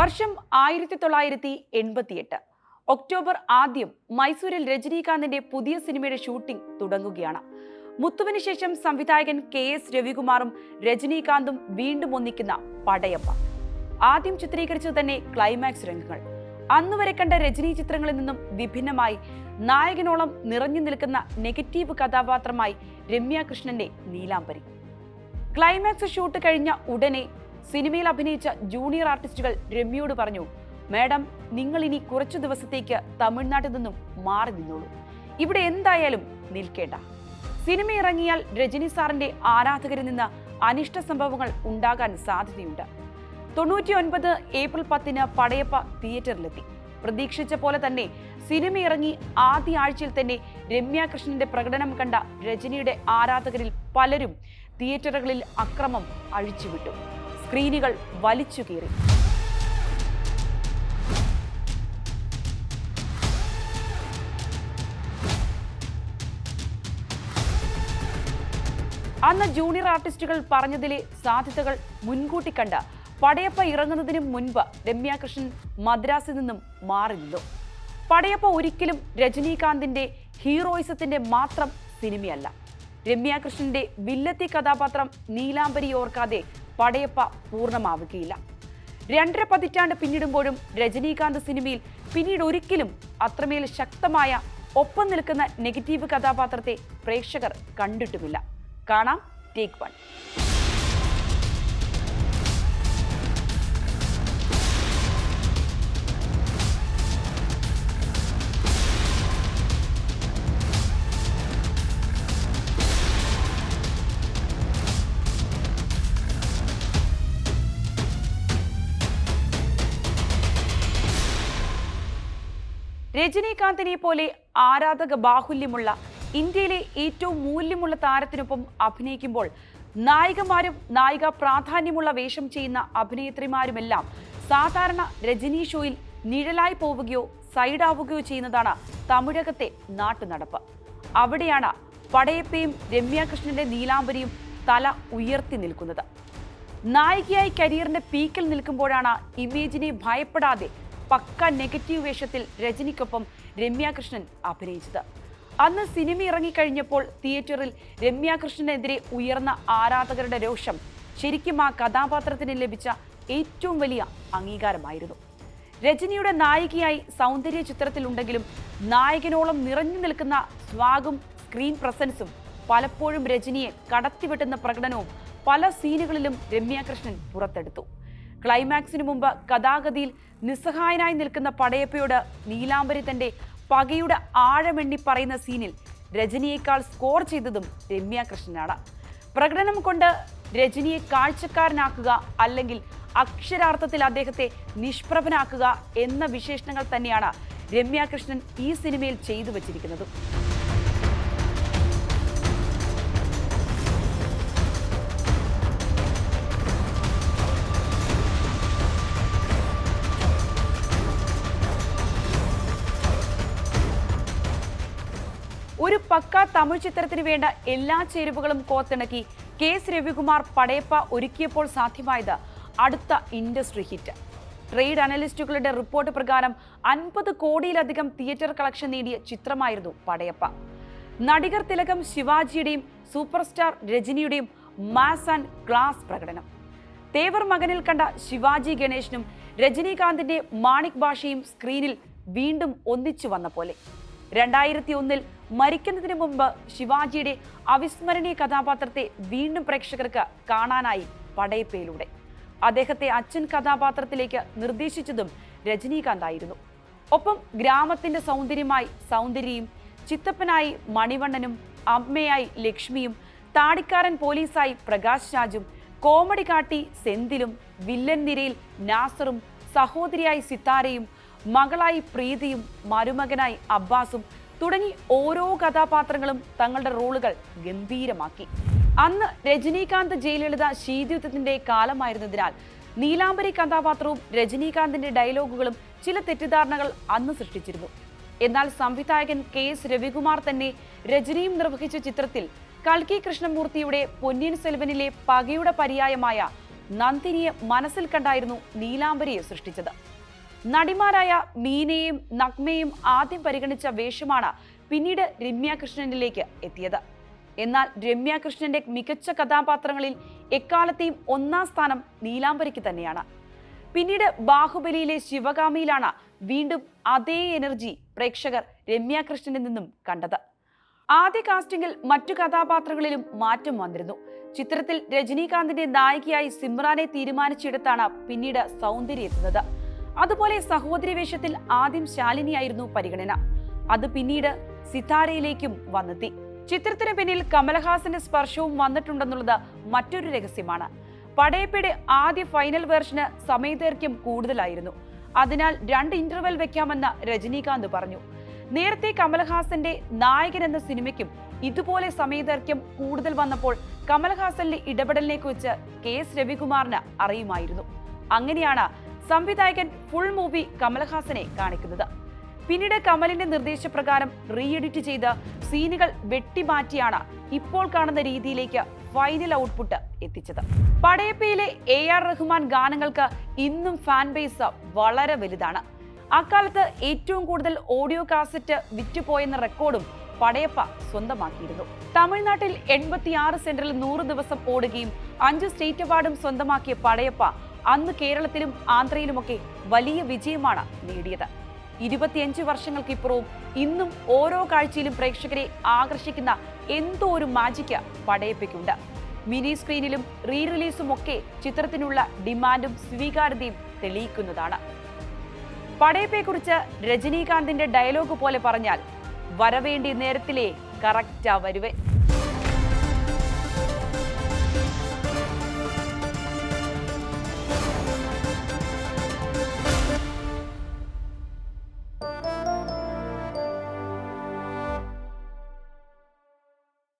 വർഷം 1988 ഒക്ടോബർ ആദ്യം മൈസൂരിൽ രജനീകാന്തിന്റെ പുതിയ സിനിമയുടെ ഷൂട്ടിംഗ് തുടങ്ങുകയാണ്. മുത്തുവിന് ശേഷം സംവിധായകൻ KS രവികുമാറും രജനീകാന്തും വീണ്ടും ഒന്നിക്കുന്ന പടയപ്പ. ആദ്യം ചിത്രീകരിച്ചത് തന്നെ ക്ലൈമാക്സ് രംഗങ്ങൾ. അന്നുവരെ കണ്ട രജനി ചിത്രങ്ങളിൽ നിന്നും വിഭിന്നമായി നായകനോളം നിറഞ്ഞു നിൽക്കുന്ന നെഗറ്റീവ് കഥാപാത്രമായി രമ്യ കൃഷ്ണന്റെ നീലാംബരി. ക്ലൈമാക്സ് ഷൂട്ട് കഴിഞ്ഞ ഉടനെ സിനിമയിൽ അഭിനയിച്ച ജൂനിയർ ആർട്ടിസ്റ്റുകൾ രമ്യയോട് പറഞ്ഞു, മാഡം, നിങ്ങൾ ഇനി കുറച്ചു ദിവസത്തേക്ക് തമിഴ്നാട്ടിൽ നിന്നും മാറി നിന്നോളൂ, ഇവിടെ എന്തായാലും നിൽക്കേണ്ട. സിനിമ ഇറങ്ങിയാൽ രജനി സാറിന്റെ ആരാധകരിൽ നിന്ന് അനിഷ്ട സംഭവങ്ങൾ ഉണ്ടാകാൻ സാധ്യതയുണ്ട്. 99 ഏപ്രിൽ 10 പടയപ്പ തിയേറ്ററിലെത്തി. പ്രതീക്ഷിച്ച പോലെ തന്നെ സിനിമ ഇറങ്ങി ആദ്യ ആഴ്ചയിൽ തന്നെ രമ്യ കൃഷ്ണന്റെ പ്രകടനം കണ്ട രജനിയുടെ ആരാധകരിൽ പലരും തിയേറ്ററുകളിൽ അക്രമം അഴിച്ചുവിട്ടു. സ്ക്രീനുകൾ വലിച്ചു കീറി. അന്ന് ജൂനിയർ ആർട്ടിസ്റ്റുകൾ പറഞ്ഞതിലെ സാധ്യതകൾ മുൻകൂട്ടി കണ്ട് പടയപ്പ ഇറങ്ങുന്നതിന് മുൻപ് രമ്യ കൃഷ്ണൻ മദ്രാസിൽ നിന്നും മാറി നിന്നു. പടയപ്പ ഒരിക്കലും രജനീകാന്തിന്റെ ഹീറോയിസത്തിന്റെ മാത്രം സിനിമയല്ല. രമ്യ കൃഷ്ണന്റെ വില്ലത്തി കഥാപാത്രം നീലാംബരി ഓർക്കാതെ പടയപ്പ പൂർണ്ണമാവുകയില്ല. 2.5 പതിറ്റാണ്ട് പിന്നിടുമ്പോഴും രജനീകാന്ത് സിനിമയിൽ പിന്നീട് ഒരിക്കലും അത്രമേൽ ശക്തമായ ഒപ്പം നിൽക്കുന്ന നെഗറ്റീവ് കഥാപാത്രത്തെ പ്രേക്ഷകർ കണ്ടിട്ടുമില്ല. കാണാം ടേക്ക് 1. രജനീകാന്തിനെ പോലെ ആരാധക ബാഹുല്യമുള്ള ഇന്ത്യയിലെ ഏറ്റവും മൂല്യമുള്ള താരത്തിനൊപ്പം അഭിനയിക്കുമ്പോൾ നായികമാരും നായിക പ്രാധാന്യമുള്ള വേഷം ചെയ്യുന്ന അഭിനേത്രിമാരുമെല്ലാം സാധാരണ രജനി ഷോയിൽ നിഴലായി പോവുകയോ സൈഡാവുകയോ ചെയ്യുന്നതാണ് തമിഴകത്തെ നാട്ടുനടപ്പ്. അവിടെയാണ് പടയപ്പയും രമ്യ കൃഷ്ണന്റെ നീലാംബരിയും തല ഉയർത്തി നിൽക്കുന്നത്. നായികയായി കരിയറിന്റെ പീക്കിൽ നിൽക്കുമ്പോഴാണ് ഇമേജിനെ ഭയപ്പെടാതെ പക്ക നെഗറ്റീവ് വേഷത്തിൽ രജനിക്കൊപ്പം രമ്യ കൃഷ്ണൻ അഭിനയിച്ചത്. അന്ന് സിനിമ ഇറങ്ങിക്കഴിഞ്ഞപ്പോൾ തിയേറ്ററിൽ രമ്യ കൃഷ്ണനെതിരെ ഉയർന്ന ആരാധകരുടെ രോഷം ശരിക്കും ആ കഥാപാത്രത്തിന് ലഭിച്ച ഏറ്റവും വലിയ അംഗീകാരമായിരുന്നു. രജനിയുടെ നായികയായി സൗന്ദര്യ ചിത്രത്തിലുണ്ടെങ്കിലും നായകനോളം നിറഞ്ഞു നിൽക്കുന്ന സ്വാഗും സ്ക്രീൻ പ്രസൻസും പലപ്പോഴും രജനിയെ കടത്തിവെട്ടുന്ന പ്രകടനവും പല സീനുകളിലും രമ്യ കൃഷ്ണൻ പുറത്തെടുത്തു. ക്ലൈമാക്സിന് മുമ്പ് കഥാഗതിയിൽ നിസ്സഹായനായി നിൽക്കുന്ന പടയപ്പയോട് നീലാംബരി തന്റെ പകയുടെ ആഴമെണ്ണി പറയുന്ന സീനിൽ രജനിയേക്കാൾ സ്കോർ ചെയ്തതും രമ്യ കൃഷ്ണനാണ്. പ്രകടനം കൊണ്ട് രജനിയെ കാഴ്ചക്കാരനാക്കുക, അല്ലെങ്കിൽ അക്ഷരാർത്ഥത്തിൽ അദ്ദേഹത്തെ നിഷ്പ്രഭനാക്കുക എന്ന വിശേഷണങ്ങൾ തന്നെയാണ് രമ്യ കൃഷ്ണൻ ഈ സിനിമയിൽ ചെയ്തു വച്ചിരിക്കുന്നത്. ഒരു പക്ക തമിഴ് ചിത്രത്തിന് വേണ്ട എല്ലാ ചേരുവകളും കോത്തിണക്കി KS രവികുമാർ പടയപ്പ ഒരുക്കിയപ്പോൾ സാധ്യമായത് അടുത്ത ഇൻഡസ്ട്രി ഹിറ്റ്. ട്രേഡ് അനലിസ്റ്റുകളുടെ റിപ്പോർട്ട് പ്രകാരം 50 കോടിയിലധികം തിയേറ്റർ കളക്ഷൻ നേടിയ ചിത്രമായിരുന്നു പടയപ്പ. നടികർ തിലകം ശിവാജിയുടെയും സൂപ്പർ സ്റ്റാർ രജനിയുടെയും മാസ് ആൻഡ് ക്ലാസ് പ്രകടനം. തേവർ മകനിൽ കണ്ട ശിവാജി ഗണേശനും രജനീകാന്തിന്റെ മാണിക് ഭാഷയും സ്ക്രീനിൽ വീണ്ടും ഒന്നിച്ചു വന്ന പോലെ. 2001 മരിക്കുന്നതിന് മുമ്പ് ശിവാജിയുടെ അവിസ്മരണീയ കഥാപാത്രത്തെ വീണ്ടും പ്രേക്ഷകർക്ക് കാണാനായി പടയപ്പയിലൂടെ. അദ്ദേഹത്തെ അച്ഛൻ കഥാപാത്രത്തിലേക്ക് നിർദ്ദേശിച്ചതും രജനീകാന്തായിരുന്നു. ഒപ്പം ഗ്രാമത്തിന്റെ സൗന്ദര്യമായി സൗന്ദര്യയും, ചിത്തപ്പനായി മണിവണ്ണനും, അമ്മയായി ലക്ഷ്മിയും, താടിക്കാരൻ പോലീസായി പ്രകാശ് രാജും, കോമഡി കാട്ടി സെന്തിലും, വില്ലൻ നിരയിൽ നാസറും, സഹോദരിയായി സിത്താരയും, മകളായി പ്രീതിയും, മരുമകനായി അബ്ബാസും തുടങ്ങി ഓരോ കഥാപാത്രങ്ങളും തങ്ങളുടെ റോളുകൾ ഗംഭീരമാക്കി. അന്ന് രജനീകാന്ത്, ജയലളിത ശീതയുദ്ധത്തിന്റെ കാലമായിരുന്നതിനാൽ നീലാംബരി കഥാപാത്രവും രജനീകാന്തിന്റെ ഡയലോഗുകളും ചില തെറ്റിദ്ധാരണകൾ അന്ന് സൃഷ്ടിച്ചിരുന്നു. എന്നാൽ സംവിധായകൻ KS രവികുമാർ തന്നെ രജനിയും നിർവഹിച്ച ചിത്രത്തിൽ കൽക്കി കൃഷ്ണമൂർത്തിയുടെ പൊന്നിയിൻ സെൽവനിലെ പകയുടെ പര്യായമായ നന്ദിനിയെ മനസ്സിൽ കണ്ടായിരുന്നു നീലാംബരിയെ സൃഷ്ടിച്ചത്. നടിമാരായ മീനയും നഗ്മയും ആദ്യം പരിഗണിച്ച വേഷമാണ് പിന്നീട് രമ്യ കൃഷ്ണനിലേക്ക് എത്തിയത്. എന്നാൽ രമ്യ കൃഷ്ണന്റെ മികച്ച കഥാപാത്രങ്ങളിൽ എക്കാലത്തെയും ഒന്നാം സ്ഥാനം നീലാംബരിക്ക് തന്നെയാണ്. പിന്നീട് ബാഹുബലിയിലെ ശിവകാമിയിലാണ് വീണ്ടും അതേ എനർജി പ്രേക്ഷകർ രമ്യ കൃഷ്ണനിൽ നിന്നും കണ്ടത്. ആദ്യ കാസ്റ്റിംഗിൽ മറ്റു കഥാപാത്രങ്ങളിലും മാറ്റം വന്നിരുന്നു. ചിത്രത്തിൽ രജനീകാന്തിന്റെ നായികയായി സിമ്രാനെ തീരുമാനിച്ചെടുത്താണ് പിന്നീട് സൗന്ദര്യ എത്തുന്നത്. അതുപോലെ സഹോദരി വേഷത്തിൽ ആദ്യം ശാലിനിയായിരുന്നു പരിഗണന. അത് പിന്നീട് സിതാരയിലേക്കും വന്നെത്തി. ചിത്രത്തിന് പിന്നിൽ കമലഹാസന്റെ സ്പർശവും വന്നിട്ടുണ്ടെന്നുള്ളത് മറ്റൊരു രഹസ്യമാണ്. പടയപ്പയുടെ ആദ്യ ഫൈനൽ വേർഷന് സമയദൈർഘ്യം കൂടുതലായിരുന്നു. അതിനാൽ 2 ഇന്റർവെൽ വെക്കാമെന്ന് രജനീകാന്ത് പറഞ്ഞു. നേരത്തെ കമലഹാസന്റെ നായകൻ എന്ന സിനിമയ്ക്കും ഇതുപോലെ സമയദൈർഘ്യം കൂടുതൽ വന്നപ്പോൾ കമലഹാസന്റെ ഇടപെടലിനെ കുറിച്ച് KS രവികുമാറിന് അറിയുമായിരുന്നു. അങ്ങനെയാണ് സംവിധായകൻ ഫുൾ മൂവി കമലഹാസനെ കാണിക്കുന്നത്. പിന്നീട് കമലിന്റെ നിർദ്ദേശപ്രകാരം റീഎഡിറ്റ് ചെയ്ത് സീനുകൾ വെട്ടിമാറ്റിയാണ് ഇപ്പോൾ കാണുന്ന രീതിയിലേക്ക് ഫൈനൽ ഔട്ട്പുട്ട് എത്തിച്ചത്. പടയപ്പയിലെ AR റഹ്മാൻ ഗാനങ്ങൾക്ക് ഇന്നും ഫാൻ ബേസ് വളരെ വലുതാണ്. അക്കാലത്ത് ഏറ്റവും കൂടുതൽ ഓഡിയോ കാസറ്റ് വിറ്റുപോയെന്ന റെക്കോർഡും പടയപ്പ സ്വന്തമാക്കിയിരുന്നു. തമിഴ്നാട്ടിൽ 86 സെന്ററിൽ 100 ദിവസം ഓടുകയും 5 സ്റ്റേറ്റ് അവാർഡും സ്വന്തമാക്കിയ പടയപ്പ അന്ന് കേരളത്തിലും ആന്ധ്രയിലുമൊക്കെ വലിയ വിജയമാണ് നേടിയത്. 25 വർഷങ്ങൾക്കിപ്പുറവും ഇന്നും ഓരോ കാഴ്ചയിലും പ്രേക്ഷകരെ ആകർഷിക്കുന്ന എന്തോ ഒരു മാജിക് പടയപ്പയ്ക്കുണ്ട്. മിനി സ്ക്രീനിലും റീ റിലീസും ഒക്കെ ചിത്രത്തിനുള്ള ഡിമാൻഡും സ്വീകാര്യതയും തെളിയിക്കുന്നതാണ്. പടയപ്പയെക്കുറിച്ച് രജനീകാന്തിന്റെ ഡയലോഗ് പോലെ പറഞ്ഞാൽ, വരവേണ്ടി നേരത്തിലേ കറക്റ്റാ വരുവേ.